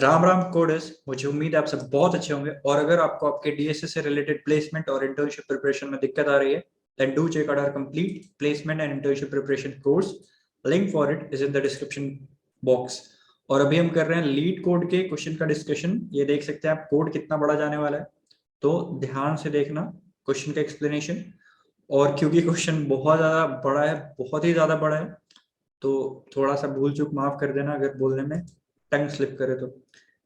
Ram Ram coders, मुझे उम्मीद है आप सब बहुत अच्छे होंगे। और अगर आपको आपके डीएसए से रिलेटेड प्लेसमेंट और इंटर्नशिप प्रिपरेशन में दिक्कत आ रही है, then do check out our complete placement and internship preparation course. Link for it is in the description box. और अभी हम कर रहे हैं लीड कोड के क्वेश्चन का डिस्कशन। ये देख सकते हैं आप कोड कितना बड़ा जाने वाला है, तो ध्यान से देखना क्वेश्चन का एक्सप्लेनेशन। और क्योंकि क्वेश्चन बहुत ज्यादा बड़ा है, बहुत ही ज्यादा बड़ा है, तो थोड़ा सा भूल चूक माफ कर देना अगर बोलने में टंग स्लिप करे तो।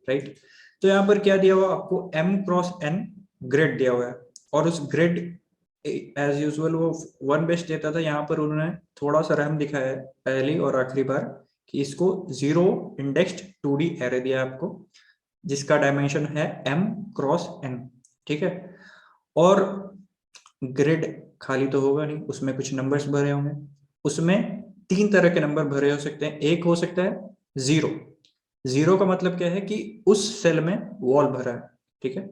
राइट, तो यहाँ पर क्या दिया हुआ आपको, m क्रॉस n ग्रिड दिया हुआ है। और उस ग्रिड एज यूजुअल वो वन बेस्ट देता था, यहाँ पर उन्होंने थोड़ा सा रहम दिखाया है पहली और आखिरी बार कि इसको जीरो इंडेक्स्ड 2D एरे दिया है आपको, जिसका डायमेंशन है m क्रॉस n। ठीक है, और ग्रिड खाली तो होगा नहीं, उसमें कुछ नंबर्स भरे होंगे। उसमें तीन तरह के नंबर भरे हो सकते हैं। एक हो सकता है जीरो, जीरो का मतलब क्या है कि उस सेल में वॉल भरा है। ठीक है,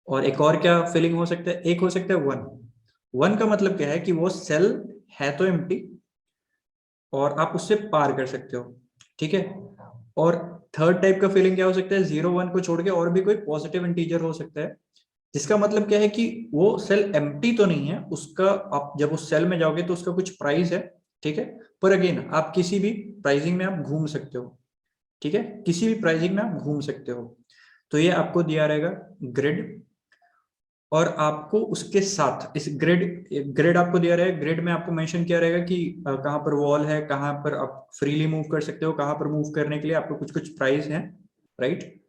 और एक और क्या फीलिंग हो सकता है, एक हो सकता है वन। वन का मतलब क्या है कि वो सेल है तो एम्प्टी और आप उससे पार कर सकते हो। ठीक है, और थर्ड टाइप का फीलिंग क्या हो सकता है, जीरो वन को छोड़ के और भी कोई पॉजिटिव इंटीजर हो सकता है, जिसका मतलब क्या है कि वो सेल एम्प्टी तो नहीं है उसका। आप जब उस सेल में जाओगे तो उसका कुछ प्राइस है। ठीक है, पर अगेन आप किसी भी प्राइसिंग में आप घूम सकते हो। ठीक है, किसी भी प्राइसिंग में आप घूम सकते हो। तो ये आपको दिया रहेगा ग्रिड, और आपको उसके साथ इस ग्रिड ग्रिड आपको दिया रहेगा। ग्रिड में आपको मेंशन किया रहेगा कि कहाँ पर वॉल है, कहाँ पर आप फ्रीली मूव कर सकते हो, कहाँ पर मूव करने के लिए आपको कुछ कुछ प्राइस है। राइट,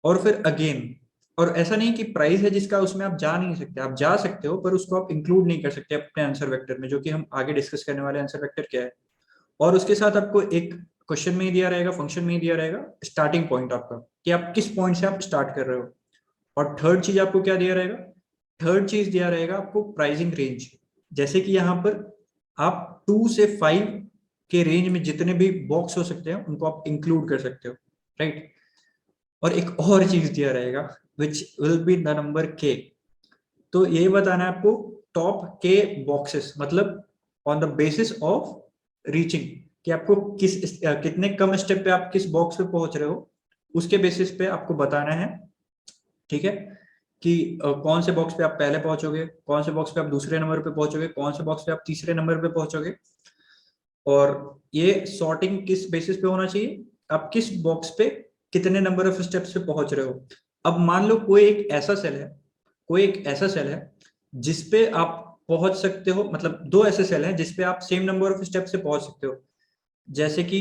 और फिर अगेन, और ऐसा नहीं कि प्राइस है जिसका उसमें आप जा नहीं सकते, आप जा सकते हो पर उसको आप इंक्लूड नहीं कर सकते अपने आंसर वेक्टर में, जो कि हम आगे डिस्कस करने वाले आंसर वेक्टर क्या है। और उसके साथ आपको एक क्वेश्चन में ही दिया रहेगा, फंक्शन में ही दिया रहेगा स्टार्टिंग पॉइंट आपका, कि आप किस पॉइंट से आप स्टार्ट कर रहे हो। और थर्ड चीज आपको क्या दिया रहेगा, थर्ड चीज दिया रहेगा आपको प्राइसिंग रेंज। जैसे कि यहाँ पर आप 2 से 5 के रेंज में जितने भी बॉक्स हो सकते हैं उनको आप इंक्लूड कर सकते हो। राइट, और एक और चीज दिया रहेगा which will be the number के। तो ये बताना है आपको टॉप के बॉक्सेस, मतलब on the basis of reaching, कि आपको कितने कम स्टेप पे आप किस बॉक्स पे पहुंच रहे हो, उसके बेसिस पे आपको बताना है। ठीक है, कि कौन से बॉक्स पे आप पहले पहुंचोगे, कौन से बॉक्स पे आप दूसरे नंबर पे पहुंचोगे, कौन से बॉक्स पे आप तीसरे नंबर पे पहुंचोगे। और ये सॉर्टिंग किस बेसिस पे होना चाहिए, आप किस बॉक्स पे कितने नंबर ऑफ स्टेप्स पे पहुंच रहे हो। अब मान लो कोई एक ऐसा सेल है, कोई एक ऐसा सेल है जिसपे आप पहुंच सकते हो, मतलब दो ऐसे सेल हैं जिसपे आप सेम नंबर ऑफ स्टेप से पहुंच सकते हो। जैसे कि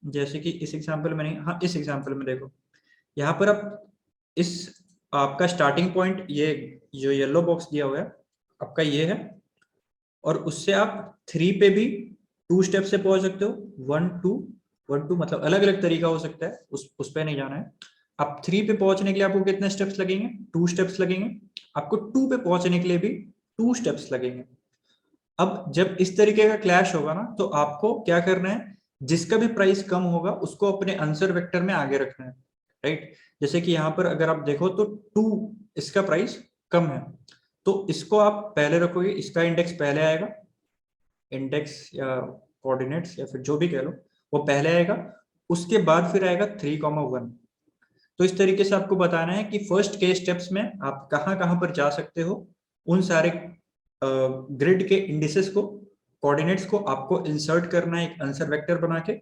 जैसे कि इस एग्जांपल में नहीं, हाँ इस एग्जांपल में देखो, यहाँ पर आप इस आपका स्टार्टिंग पॉइंट ये जो येलो बॉक्स दिया हुआ है आपका ये है, और उससे आप 3 पे भी 2 स्टेप से पहुंच सकते हो। 1 2 1 2 मतलब अलग अलग तरीका हो सकता है, उस पे नहीं जाना है। आप 3 पे पहुंचने के लिए आपको कितने स्टेप्स लगेंगे, 2 स्टेप्स लगेंगे। आपको 2 पे पहुंचने के लिए भी 2 स्टेप्स लगेंगे। अब जब इस तरीके का क्लैश होगा ना, तो आपको क्या करना है, जिसका भी प्राइस कम होगा उसको अपने आंसर वेक्टर में आगे रखना है। राइट, जैसे कि यहाँ पर अगर आप देखो तो 2 इसका प्राइस कम है, तो इसको आप पहले रखोगे, इसका इंडेक्स पहले आएगा, इंडेक्स या कोऑर्डिनेट्स या फिर जो भी कह लो, वो पहले आएगा। उसके बाद फिर आएगा 3,1। तो इस तरीके से आपको बताना है कि फर्स्ट के स्टेप्स में आप कहाँ कहाँ पर जा सकते हो। उन सारे ग्रिड के इंडिसेस को, कोऑर्डिनेट्स को आपको इंसर्ट करना है एक आंसर वेक्टर बना के,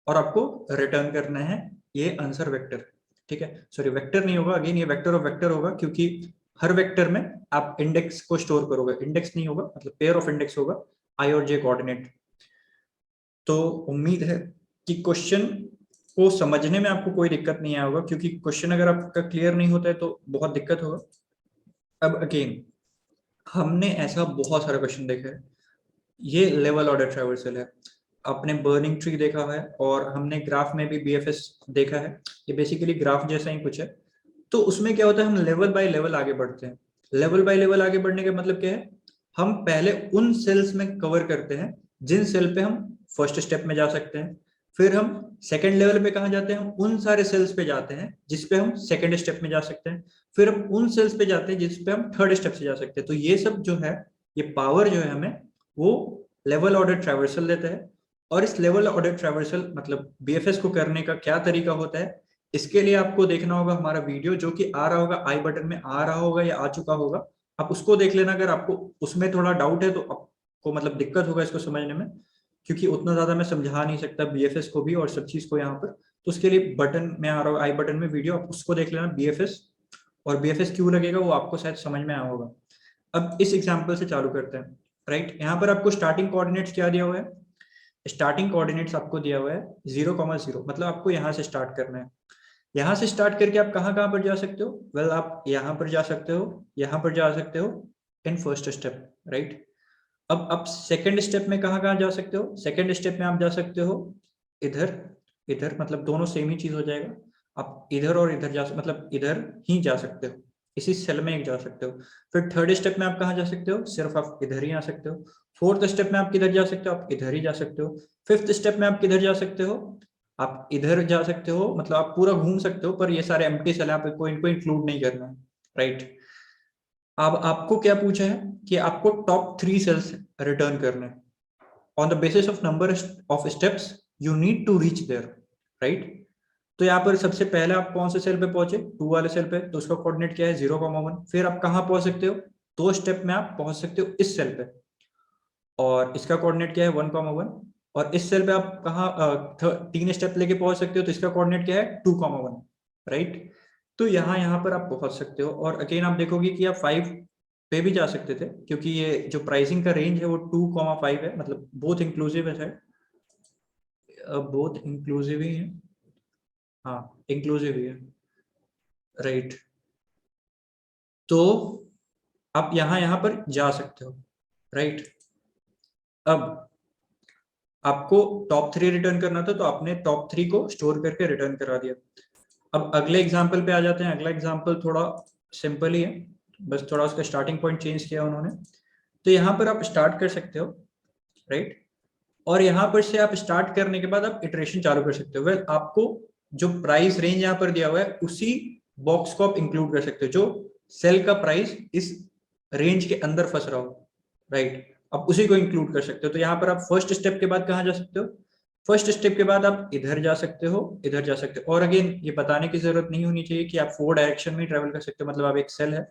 और आपको रिटर्न करना है ये आंसर वेक्टर। ठीक है, सॉरी वेक्टर नहीं होगा, अगेन ये वेक्टर ऑफ वेक्टर होगा, क्योंकि हर वेक्टर में आप इंडेक्स को स्टोर करोगे। इंडेक्स नहीं होगा, मतलब पेयर ऑफ इंडेक्स होगा, आई और जे कोऑर्डिनेट। तो उम्मीद है कि क्वेश्चन को समझने में आपको कोई दिक्कत नहीं आया होगा, क्योंकि क्वेश्चन अगर आपका क्लियर नहीं होता है तो बहुत दिक्कत होगा। अब अगेन हमने ऐसा बहुत सारा क्वेश्चन देखा है। ये लेवल ऑर्डर ट्रैवर्सल है, आपने बर्निंग ट्री देखा है, और हमने ग्राफ में भी बीएफएस देखा है। ये बेसिकली ग्राफ जैसा ही कुछ है। तो उसमें क्या होता है, हम लेवल बाय लेवल आगे बढ़ते हैं। लेवल बाय लेवल आगे बढ़ने का मतलब क्या है, हम पहले उन सेल्स में कवर करते हैं जिन सेल पे हम फर्स्ट स्टेप में जा सकते हैं। फिर हम सेकंड लेवल पे कहाँ जाते हैं, हम उन सारे सेल्स पे जाते हैं जिसपे हम सेकंड स्टेप में जा सकते हैं। फिर हम उन सेल्स पे जाते हैं जिसपे हम थर्ड स्टेप से जा सकते हैं। तो ये सब जो है, ये पावर जो है हमें वो लेवल ऑर्डर ट्रैवर्सल देता है। और इस लेवल ऑर्डर ट्रैवर्सल मतलब बीएफएस को करने का क्या तरीका होता है, इसके लिए आपको देखना होगा हमारा वीडियो जो कि आ रहा होगा, आई बटन में आ रहा होगा या आ चुका होगा, आप उसको देख लेना। अगर आपको उसमें थोड़ा डाउट है तो आपको मतलब दिक्कत होगा इसको समझने में, क्योंकि उतना ज्यादा मैं समझा नहीं सकता बीएफएस को भी और सब चीज को यहाँ पर। तो उसके लिए बटन में आ रहा होगा, आई बटन में वीडियो, आप उसको देख लेना बीएफएस, और बीएफएस क्यों लगेगा वो आपको शायद समझ में आया होगा। अब इस एग्जाम्पल से चालू करते हैं। राइट, यहाँ पर आपको स्टार्टिंग कोऑर्डिनेट्स क्या दिया हुआ है, स्टार्टिंग कोऑर्डिनेट्स आपको दिया हुआ है 0,0, मतलब आपको यहाँ से स्टार्ट करना है। यहाँ से स्टार्ट करके आप कहाँ कहाँ पर जा सकते हो, वेल आप यहाँ पर जा सकते हो, यहाँ पर जा सकते हो इन फर्स्ट स्टेप। राइट, अब आप सेकंड स्टेप में कहाँ कहाँ जा सकते हो, सेकंड स्टेप में आप जा सकते हो इधर, इधर, मतलब दोनों सेम ही चीज हो जाएगा। आप इधर और इधर जा मतलब इधर ही जा सकते हो, इसी सेल में एक जा सकते हो। फिर थर्ड स्टेप में आप कहाँ जा सकते हो, सिर्फ आप इधर ही आ सकते हो। फोर्थ स्टेप में आप किधर जा सकते हो, आप इधर ही जा सकते हो। फिफ्थ स्टेप में आप किधर जा सकते हो, आप इधर जा सकते हो, मतलब आप पूरा घूम सकते हो, पर ये सारे एम्प्टी सेल हैं, आपको इनको इंक्लूड नहीं करना है। राइट, अब आपको क्या पूछा है कि आपको टॉप 3 सेल्स रिटर्न करने हैं on the basis of number of steps you need to reach there. Right, तो यहाँ पर सबसे पहले आप कौन से सेल पे पहुंचे, 2 वाले सेल पे, तो उसका कोऑर्डिनेट क्या है 0,1। फिर आप कहाँ पहुंच सकते हो, 2 स्टेप में आप पहुंच सकते हो इस सेल पे, और इसका कोऑर्डिनेट क्या है 1,1। और इस सेल पे आप कहाँ 3 स्टेप लेके पहुंच सकते हो, तो इसका कोऑर्डिनेट क्या है 2,1। राइट, तो यहाँ पर आप पहुंच सकते हो। और अगेन आप देखोगे कि आप 5 पे भी जा सकते थे, क्योंकि ये जो प्राइसिंग का रेंज है वो 2,5 है, मतलब बोथ इंक्लूसिव है, बोथ इंक्लूसिव ही है, हाँ इंक्लूसिव ही है। राइट, तो आप यहाँ पर जा सकते हो। राइट, अब आपको टॉप 3 रिटर्न करना था, तो आपने टॉप 3 को स्टोर करके रिटर्न करा दिया। अब अगले एग्जाम्पल पे आ जाते हैं। अगला एग्जाम्पल थोड़ा सिंपल ही है, बस थोड़ा उसका स्टार्टिंग पॉइंट चेंज किया उन्होंने। तो यहाँ पर आप स्टार्ट कर सकते हो। राइट, और यहाँ पर से आप स्टार्ट करने के बाद आप इटरेशन चालू कर सकते हो। वेल, आपको जो प्राइस रेंज यहाँ पर दिया हुआ है उसी बॉक्स को आप इंक्लूड कर सकते हो, जो सेल का प्राइस इस रेंज के अंदर फंस रहा हो। राइट, आप उसी को इंक्लूड कर सकते हो। तो यहाँ पर आप फर्स्ट स्टेप के बाद कहाँ जा सकते हो, फर्स्ट स्टेप के बाद आप इधर जा सकते हो, इधर जा सकते हो। और अगेन ये बताने की जरूरत नहीं होनी चाहिए कि आप 4 डायरेक्शन में ट्रेवल कर सकते हो, मतलब आप एक सेल है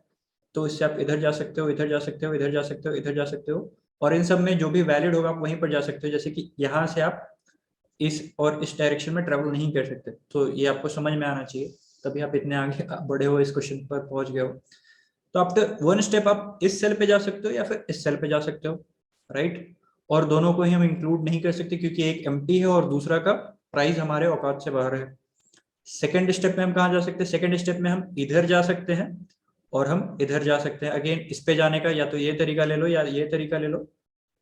तो इससे आप इधर जा सकते हो, इधर जा सकते हो, इधर जा सकते हो, इधर जा सकते हो, और इन सब में जो भी वैलिड होगा आप वहीं पर जा सकते हो। जैसे कि यहाँ से आप इस और इस डायरेक्शन में ट्रेवल नहीं कर सकते, तो ये आपको समझ में आना चाहिए, तभी आप इतने आगे बढ़े हो, इस क्वेश्चन पर पहुंच गए हो। तो आफ्टर 1 स्टेप आप इस सेल पे जा सकते हो या फिर इस सेल पे जा सकते हो। राइट, और दोनों को ही हम इंक्लूड नहीं कर सकते क्योंकि एक एम्प्टी है और दूसरा का प्राइस हमारे औकात से बाहर है। सेकेंड स्टेप में हम कहाँ जा सकते हैं, सेकेंड स्टेप में हम इधर जा सकते हैं और हम इधर जा सकते हैं। अगेन इस पे जाने का या तो ये तरीका ले लो या ये तरीका ले लो,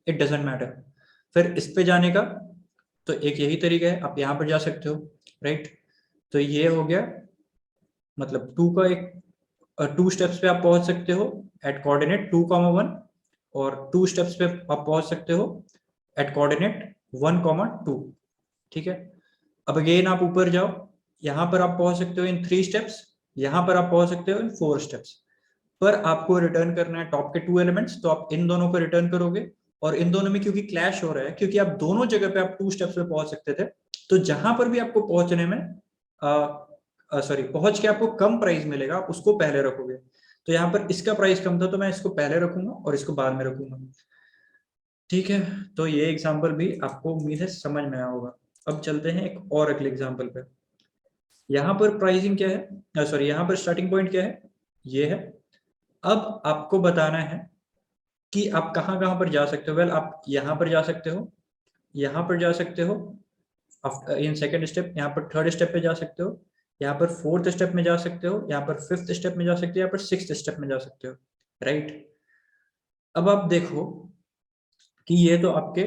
इट डजेंट मैटर। फिर इस पे जाने का तो एक यही तरीका है, आप यहाँ पर जा सकते हो। राइट, तो ये हो गया, मतलब 2 का एक 2 स्टेप्स पे आप पहुंच सकते हो एट कोऑर्डिनेट 2,1, और 2 स्टेप्स पे आप पहुंच सकते हो एट कोऑर्डिनेट 1,2। ठीक है, अब अगेन आप ऊपर जाओ, यहाँ पर आप पहुंच सकते हो इन 3 स्टेप्स, यहाँ पर आप पहुंच सकते हो इन 4 स्टेप्स। पर आपको रिटर्न करना है टॉप के 2 एलिमेंट्स, तो आप इन दोनों को रिटर्न करोगे। और इन दोनों में क्योंकि क्लैश हो रहा है, क्योंकि आप दोनों जगह पे आप 2 स्टेप्स पे पहुंच सकते थे, तो जहां पर भी आपको पहुंचने में सॉरी पहुंच के आपको कम प्राइस मिलेगा, आप उसको पहले रखोगे। तो यहाँ पर इसका प्राइस कम था तो मैं इसको पहले रखूंगा और इसको बाद में रखूंगा। ठीक है, तो ये एग्जाम्पल भी आपको उम्मीद है समझ में आया होगा। अब चलते हैं एक और अगले एग्जाम्पल पे। यहाँ पर प्राइसिंग क्या है, सॉरी यहाँ पर स्टार्टिंग पॉइंट क्या है, ये है। अब आपको बताना है कि आप कहाँ कहाँ पर जा सकते हो। वेल, आप यहाँ पर जा सकते हो, यहाँ पर जा सकते हो इन सेकेंड स्टेप, यहाँ पर थर्ड स्टेप पे जा सकते हो, यहाँ पर फोर्थ स्टेप में जा सकते हो, यहाँ पर फिफ्थ स्टेप में जा सकते हो, यहाँ पर सिक्स्थ स्टेप में जा सकते हो। राइट, अब आप देखो कि ये तो आपके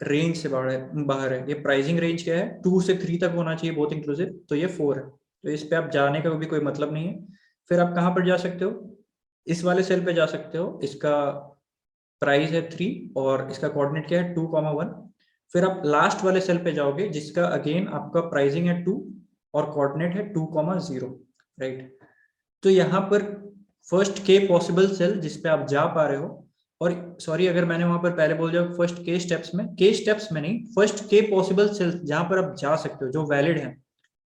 रेंज से बाहर है। ये प्राइसिंग रेंज क्या है, 2 से 3 तक होना चाहिए बहुत इंक्लूसिव, तो ये 4 है, तो इस पे आप जाने का भी कोई मतलब नहीं है। फिर आप कहाँ पर जा सकते हो, इस वाले सेल पे जा सकते हो, इसका प्राइस है 3 और इसका कोऑर्डिनेट क्या है 2,1। फिर आप लास्ट वाले सेल पे जाओगे जिसका अगेन आपका प्राइसिंग है 2 और कोऑर्डिनेट है 2,0। राइट, तो यहाँ पर फर्स्ट के पॉसिबल सेल जिस पे आप जा पा रहे हो और सॉरी अगर मैंने वहां पर पहले बोल दिया फर्स्ट के स्टेप्स में नहीं, फर्स्ट के पॉसिबल सेल्स जहां पर आप जा सकते हो जो वैलिड है,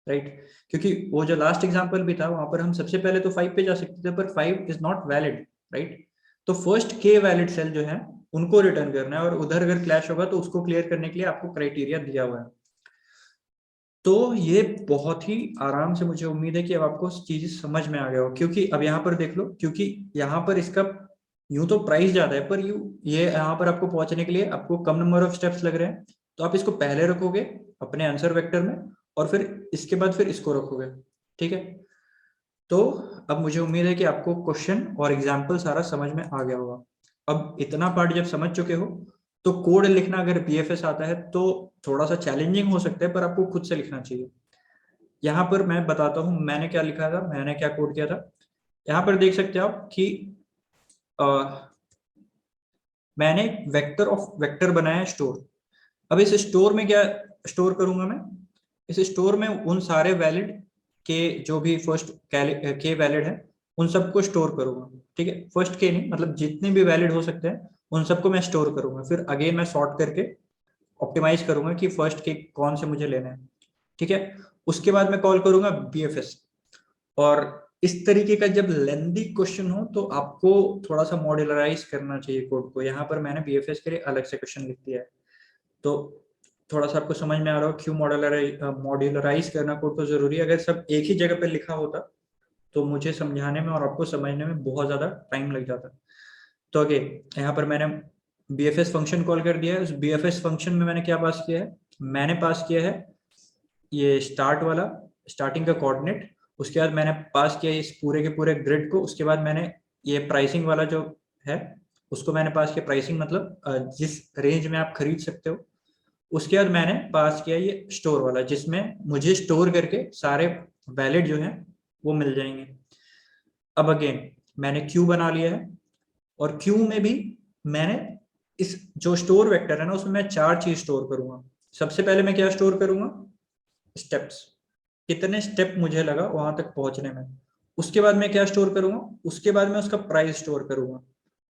राइट। क्योंकि वो जो लास्ट एग्जांपल भी था वहां पर हम सबसे पहले तो 5 पे जा सकते थे, पर 5 इज नॉट वैलिड, राइट। तो फर्स्ट के वैलिड सेल जो है उनको रिटर्न करना है, और उधर अगर क्लैश होगा तो उसको क्लियर करने के लिए आपको क्राइटेरिया दिया हुआ है। तो ये बहुत ही आराम से, मुझे उम्मीद है कि अब आपको चीजें समझ में आ गया हो, क्योंकि अब यहाँ पर देख लो, क्योंकि यहाँ पर इसका यूं तो प्राइस ज्यादा है, पर ये यहाँ पर आपको पहुंचने के लिए आपको कम नंबर ऑफ स्टेप्स लग रहे हैं, तो आप इसको पहले रखोगे अपने आंसर वेक्टर में, और फिर इसके बाद फिर इसको रखोगे, ठीक है। तो अब मुझे उम्मीद है कि आपको क्वेश्चन और एग्जाम्पल सारा समझ में आ गया होगा। अब इतना पार्ट जब समझ चुके हो, तो कोड लिखना अगर बीएफएस आता है तो थोड़ा सा चैलेंजिंग हो सकता है, पर आपको खुद से लिखना चाहिए। यहाँ पर मैं बताता हूँ मैंने क्या लिखा था, मैंने क्या कोड किया था। यहाँ पर देख सकते हो आप कि मैंने वेक्टर ऑफ वेक्टर बनाया है स्टोर। अब इस स्टोर में क्या स्टोर करूंगा मैं, इस स्टोर में उन सारे वैलिड के जो भी फर्स्ट के वैलिड है उन सबको स्टोर करूंगा, ठीक है। फर्स्ट के नहीं, मतलब जितने भी वैलिड हो सकते हैं उन सबको मैं स्टोर करूंगा, फिर अगेन मैं सॉर्ट करके ऑप्टिमाइज करूंगा कि फर्स्ट के कौन से मुझे लेने हैं, ठीक है। उसके बाद मैं कॉल करूंगा बीएफएस। और इस तरीके का जब लेंदी क्वेश्चन हो तो आपको थोड़ा सा मॉड्यूलराइज करना चाहिए कोड को। यहाँ पर मैंने बीएफएस के लिए अलग से क्वेश्चन लिख दिया है, तो थोड़ा सा आपको समझ में आ रहा हो क्यों मॉड्यूलराइज करना कोड को जरूरी है। अगर सब एक ही जगह पे लिखा होता तो मुझे समझाने में और आपको समझने में बहुत ज्यादा टाइम लग जाता। तो आगे यहाँ पर मैंने बीएफएस फंक्शन कॉल कर दिया है। उस बीएफएस फंक्शन में मैंने क्या पास किया है, मैंने पास किया है ये स्टार्ट वाला, स्टार्टिंग का कोऑर्डिनेट। उसके बाद मैंने पास किया इस पूरे के पूरे ग्रिड को। उसके बाद मैंने ये प्राइसिंग वाला जो है उसको मैंने पास किया, प्राइसिंग मतलब जिस रेंज में आप खरीद सकते हो। उसके बाद मैंने पास किया ये स्टोर वाला, जिसमें मुझे स्टोर करके सारे वैलिड जो हैं वो मिल जाएंगे। अब अगेन मैंने क्यू बना लिया है, और क्यू में भी मैंने इस जो स्टोर वेक्टर है ना उसमें मैं 4 चीज स्टोर करूंगा। सबसे पहले मैं क्या स्टोर करूंगा, स्टेप्स, कितने स्टेप मुझे लगा वहां तक पहुंचने में। उसके बाद मैं क्या स्टोर करूंगा, उसके बाद मैं उसका प्राइस स्टोर करूंगा।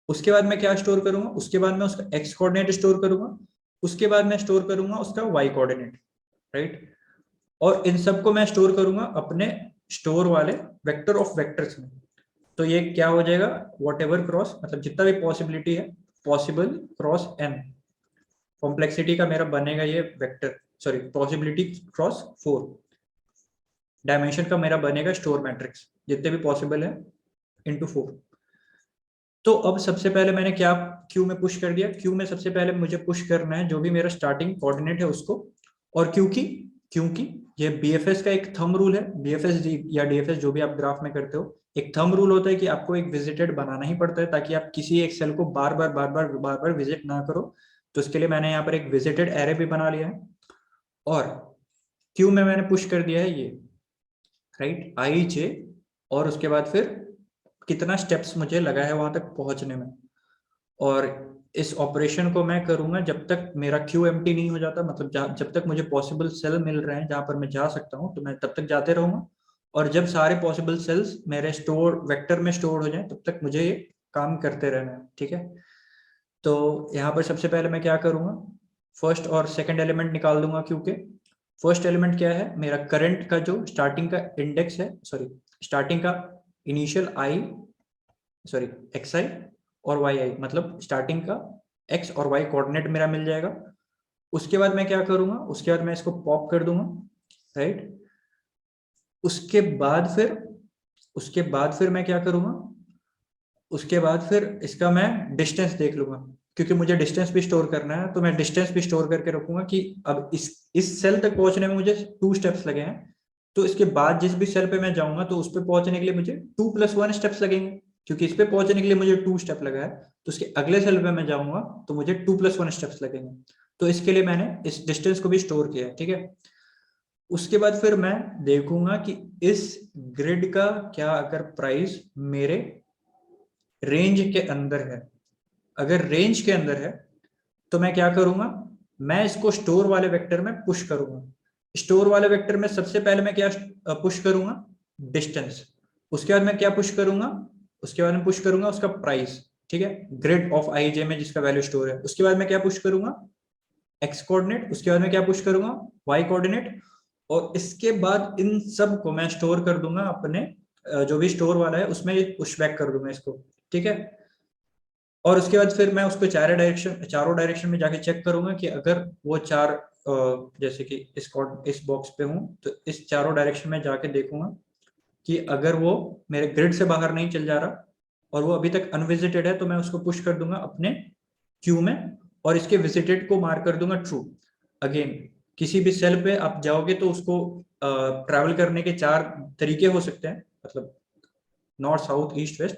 उसके बाद मैं क्या स्टोर करूंगा, उसके बाद मैं उसका एक्स कोऑर्डिनेट स्टोर करूंगा। उसके बाद मैं स्टोर करूंगा उसका वाई कोऑर्डिनेट, राइट। और इन सबको मैं स्टोर करूंगा अपने स्टोर वाले वेक्टर ऑफ वेक्टर्स में। तो ये क्या हो जाएगा, वॉट एवर क्रॉस, मतलब जितना भी पॉसिबिलिटी है, पॉसिबल क्रॉस एन, कॉम्प्लेक्सिटी का मेरा बनेगा ये vector, sorry possibility cross 4 dimension का मेरा बनेगा स्टोर मैट्रिक्स, जितने भी पॉसिबल है इनटू 4। तो अब सबसे पहले मैंने क्या क्यू में पुश कर दिया, क्यू में सबसे पहले मुझे पुश करना है जो भी मेरा स्टार्टिंग कोऑर्डिनेट है उसको। और क्योंकि क्योंकि ये बीएफएस का एक थंब रूल है, बीएफएस या डीएफएस जो भी आप ग्राफ में करते हो, एक थंब रूल होता है कि आपको एक विजिटेड बनाना ही पड़ता है ताकि आप किसी एक सेल को बार बार विजिट ना करो। तो इसके लिए मैंने यहाँ पर एक विजिटेड एरे भी बना लिया है। और क्यू में मैंने पुश कर दिया है ये, राइट, आई जे। और उसके बाद फिर कितना स्टेप्स मुझे लगा है वहां तक पहुंचने में। और इस ऑपरेशन को मैं करूंगा जब तक मेरा क्यू एम्प्टी नहीं हो जाता, मतलब जब तक मुझे पॉसिबल सेल मिल रहे हैं जहां पर मैं जा सकता हूं, तो मैं तब तक जाते रहूंगा। और जब सारे पॉसिबल सेल्स मेरे स्टोर वेक्टर में स्टोर हो जाएं तब तक मुझे ये काम करते रहना है, ठीक है। तो यहाँ पर सबसे पहले मैं क्या करूंगा, फर्स्ट और सेकंड एलिमेंट निकाल दूंगा क्योंकि फर्स्ट एलिमेंट क्या है, मेरा करंट का जो स्टार्टिंग का इंडेक्स है, सॉरी स्टार्टिंग का इनिशियल आई, सॉरी एक्स आई और वाई आई, मतलब स्टार्टिंग का एक्स और वाई कोऑर्डिनेट मेरा मिल जाएगा। उसके बाद मैं क्या करूंगा, उसके बाद मैं इसको पॉप कर दूंगा, राइट। उसके बाद फिर मैं क्या करूंगा, उसके बाद फिर इसका मैं डिस्टेंस देख लूंगा, क्योंकि मुझे डिस्टेंस भी स्टोर करना है। तो मैं डिस्टेंस भी स्टोर करके रखूंगा कि अब इस सेल तक पहुंचने में मुझे 2 स्टेप्स लगे हैं, तो इसके बाद जिस भी सेल पे मैं जाऊंगा तो उस पे पहुंचने के लिए मुझे 2+1 स्टेप्स लगेंगे, क्योंकि इस पे पहुंचने के लिए मुझे 2 स्टेप लगा है। तो उसके अगले सेल पे मैं जाऊंगा तो मुझे 2+1 स्टेप्स लगेंगे। तो इसके लिए मैंने इस डिस्टेंस को भी स्टोर किया है, ठीक है। उसके बाद फिर मैं देखूंगा कि इस ग्रिड का क्या अगर प्राइस मेरे रेंज के अंदर है। अगर रेंज के अंदर है तो मैं क्या करूंगा, मैं इसको स्टोर वाले वेक्टर में पुश करूंगा। स्टोर वाले वेक्टर में सबसे पहले मैं क्या पुश करूंगा, डिस्टेंस। उसके बाद मैं क्या पुश करूंगा, उसके बाद मैं पुश करूंगा उसका प्राइस, ठीक है, ग्रिड ऑफ IJ में जिसका वैल्यू स्टोर है। उसके बाद मैं क्या पुश करूंगा, x कोऑर्डिनेट, उसके बाद मैं क्या पुश करूंगा, y कोऑर्डिनेट, और इसके बाद इन सब को मैं स्टोर कर दूंगा अपने जो भी स्टोर वाला है उसमें पुश बैक कर दूंगा इसको, ठीक है। और उसके बाद फिर मैं उसको चारों डायरेक्शन में जाके चेक करूंगा कि अगर वो चार जैसे कि इस बॉक्स पे हूँ तो इस चारों डायरेक्शन में जाके देखूंगा कि अगर वो मेरे ग्रिड से बाहर नहीं चल जा रहा और वो अभी तक अनविजिटेड है तो मैं उसको पुश कर दूंगा अपने क्यू में और इसके विजिटेड को मार्क कर दूंगा ट्रू। अगेन किसी भी सेल पे आप जाओगे तो उसको ट्रैवल करने के 4 तरीके हो सकते हैं, मतलब नॉर्थ साउथ ईस्ट वेस्ट,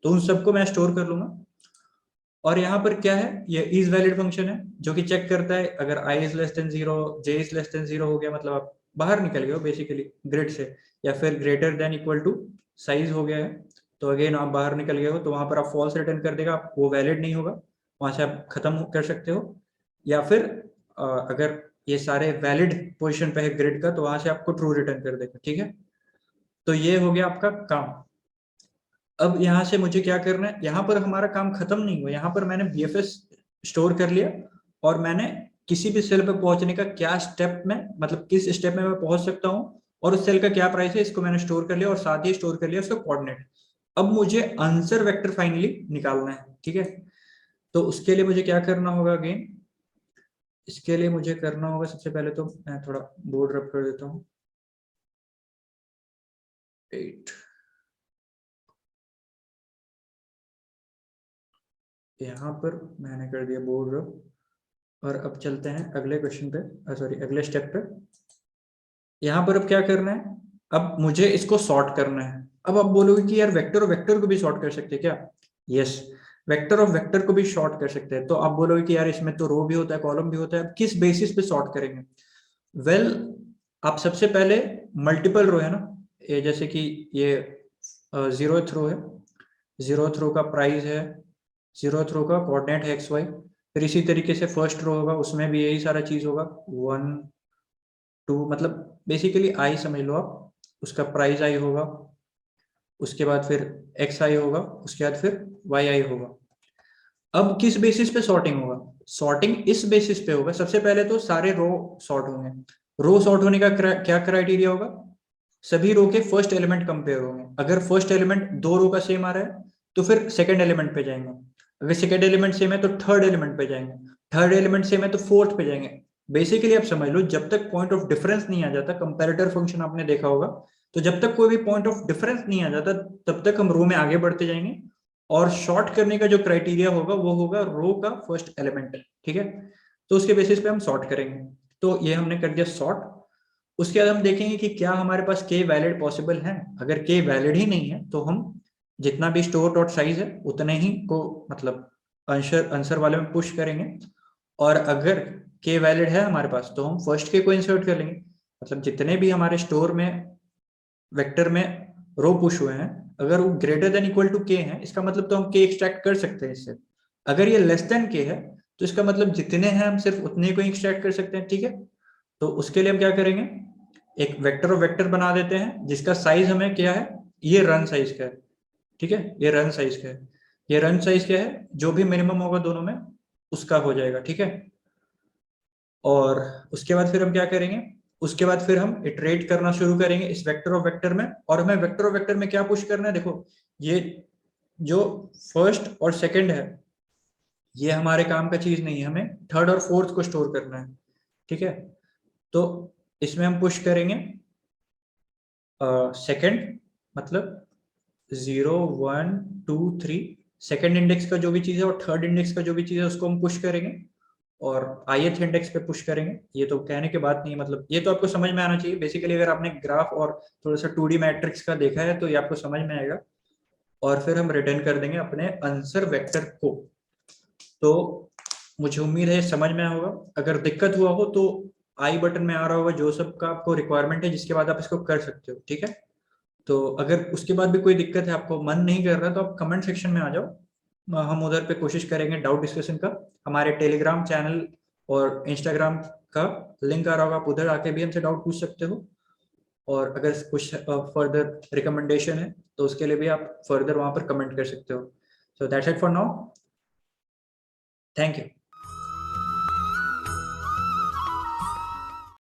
तो उन सबको मैं स्टोर कर लूंगा। और यहाँ पर क्या है, ये इज वैलिड फंक्शन है जो कि चेक करता है अगर i is less than 0, j is less than 0 हो गया मतलब आप बाहर निकल गए हो बेसिकली ग्रिड से, या फिर greater than equal to size हो गया है तो अगेन आप बाहर निकल गए हो, तो वहां पर आप फॉल्स रिटर्न कर देगा, वो वैलिड नहीं होगा, वहां से आप खत्म कर सकते हो। या फिर अगर ये सारे वैलिड पोजिशन पे है ग्रिड का तो वहां से आपको ट्रू रिटर्न कर देगा, ठीक है। तो ये हो गया आपका काम। अब यहाँ से मुझे क्या करना है, यहाँ पर हमारा काम खत्म नहीं हुआ, यहाँ पर मैंने BFS स्टोर कर लिया और मैंने किसी भी सेल पे पहुंचने का क्या स्टेप में, मतलब किस स्टेप में मैं पहुंच सकता हूँ और उस सेल का क्या प्राइस है इसको मैंने स्टोर कर लिया और साथ ही स्टोर कर लिया उसका कोऑर्डिनेट। अब मुझे आंसर वेक्टर फाइनली निकालना है, ठीक है। तो उसके लिए मुझे क्या करना होगा, अगेन इसके लिए मुझे करना होगा सबसे पहले तो मैं थोड़ा बोर्ड रब कर देता हूँ 8, यहाँ पर मैंने कर दिया बोर्ड रब। और अब चलते हैं अगले क्वेश्चन पे, सॉरी अगले स्टेप पे। यहाँ पर अब क्या करना है, अब मुझे इसको सॉर्ट करना है। अब आप बोलोगे कि यार वेक्टर और वेक्टर को भी सॉर्ट कर सकते हैं क्या? यस, वेक्टर और वेक्टर को भी सॉर्ट कर सकते हैं। तो आप बोलोगे कि यार इसमें तो रो भी होता है कॉलम भी होता है, किस बेसिस पे सॉर्ट करेंगे? वेल आप सबसे पहले मल्टीपल रो है ना, ये जैसे कि ये 0th रो है, 0th रो का प्राइस है, 0th रो का कोऑर्डिनेट है XY। फिर इसी तरीके से फर्स्ट रो होगा उसमें भी यही सारा चीज होगा, 1 2, मतलब बेसिकली आई समझ लो आप, उसका प्राइस आई होगा, उसके बाद फिर XI होगा, उसके बाद फिर YI होगा। अब किस बेसिस पे सॉर्टिंग होगा? सॉर्टिंग इस बेसिस पे होगा, सबसे पहले तो सारे रो सॉर्ट होंगे। रो सॉर्ट होने का क्या क्राइटेरिया होगा? सभी रो के फर्स्ट एलिमेंट कंपेयर होंगे। अगर फर्स्ट एलिमेंट दो रो का सेम आ रहा है तो फिर सेकंड एलिमेंट पे जाएंगे, अगर सेकंड एलिमेंट सेम है तो थर्ड एलिमेंट पे जाएंगे, थर्ड एलिमेंट सेम है तो फोर्थ पे जाएंगे। बेसिकली आप समझ लो जब तक पॉइंट ऑफ डिफरेंस नहीं आ जाता, कंपैरेटर फंक्शन आपने देखा होगा, तो जब तक कोई भी पॉइंट ऑफ डिफरेंस नहीं आ जाता तब तक हम रो में आगे बढ़ते जाएंगे। और शॉर्ट करने का जो क्राइटेरिया होगा वो होगा रो का फर्स्ट एलिमेंट, ठीक है। तो उसके बेसिस पे हम सॉर्ट करेंगे। तो ये हमने कर दिया सॉर्ट। उसके बाद हम देखेंगे कि क्या हमारे पास k वैलिड पॉसिबल है। अगर k वैलिड ही नहीं है तो हम जितना भी स्टोर डॉट साइज है उतने ही को मतलब आंसर वाले में पुश करेंगे। और अगर k वैलिड है हमारे पास तो हम फर्स्ट k को इंसर्ट कर लेंगे, मतलब जितने भी हमारे स्टोर में वेक्टर में रो पुश हुए हैं अगर वो greater than equal to k है इसका मतलब तो हम k एक्सट्रैक्ट कर सकते हैं इससे। अगर ये लेस देन k है तो इसका मतलब जितने हैं हम सिर्फ उतने को एक्सट्रैक्ट कर सकते हैं, ठीक है। तो उसके लिए हम क्या करेंगे, एक वेक्टर और वेक्टर बना देते हैं जिसका साइज हमें क्या है, ये रन साइज का है, ठीक है। ये रन साइज का है, ये रन साइज क्या है, जो भी मिनिमम होगा दोनों में उसका हो जाएगा, ठीक है। और उसके बाद फिर हम क्या करेंगे, उसके बाद फिर हम इटरेट करना शुरू करेंगे इस वेक्टर और वेक्टर में। और हमें वेक्टर और वेक्टर में क्या पुश करना है, देखो ये जो फर्स्ट और सेकंड है ये हमारे काम का चीज नहीं है, हमें थर्ड और फोर्थ को स्टोर करना है, ठीक है। तो इसमें हम पुश करेंगे सेकंड, मतलब 0 1 2 3, सेकंड इंडेक्स का जो भी चीज है और थर्ड इंडेक्स का जो भी चीज है उसको हम पुश करेंगे और ith इंडेक्स पे पुश करेंगे। ये तो कहने के बात नहीं है, मतलब ये तो आपको समझ में आना चाहिए। बेसिकली अगर आपने ग्राफ और थोड़ा सा 2D मैट्रिक्स का देखा है तो ये आपको समझ में आएगा। और फिर हम रिटर्न कर देंगे अपने आंसर वेक्टर को। तो मुझे उम्मीद है समझ में आया होगा। अगर दिक्कत हुआ हो तो आई बटन में आ रहा होगा जो सब का आपको रिक्वायरमेंट है, जिसके बाद आप इसको कर सकते हो, ठीक है। तो अगर उसके बाद भी कोई दिक्कत है, आपको मन नहीं कर रहा, तो आप कमेंट सेक्शन में आ जाओ, हम उधर पे कोशिश करेंगे डाउट डिस्कशन का। हमारे टेलीग्राम चैनल और इंस्टाग्राम का लिंक आ रहा होगा, आप उधर आके भी हमसे डाउट पूछ सकते हो। और अगर कुछ फर्दर रिकमेंडेशन है तो उसके लिए भी आप फर्दर वहां पर कमेंट कर सकते हो। So that's it for now. Thank you.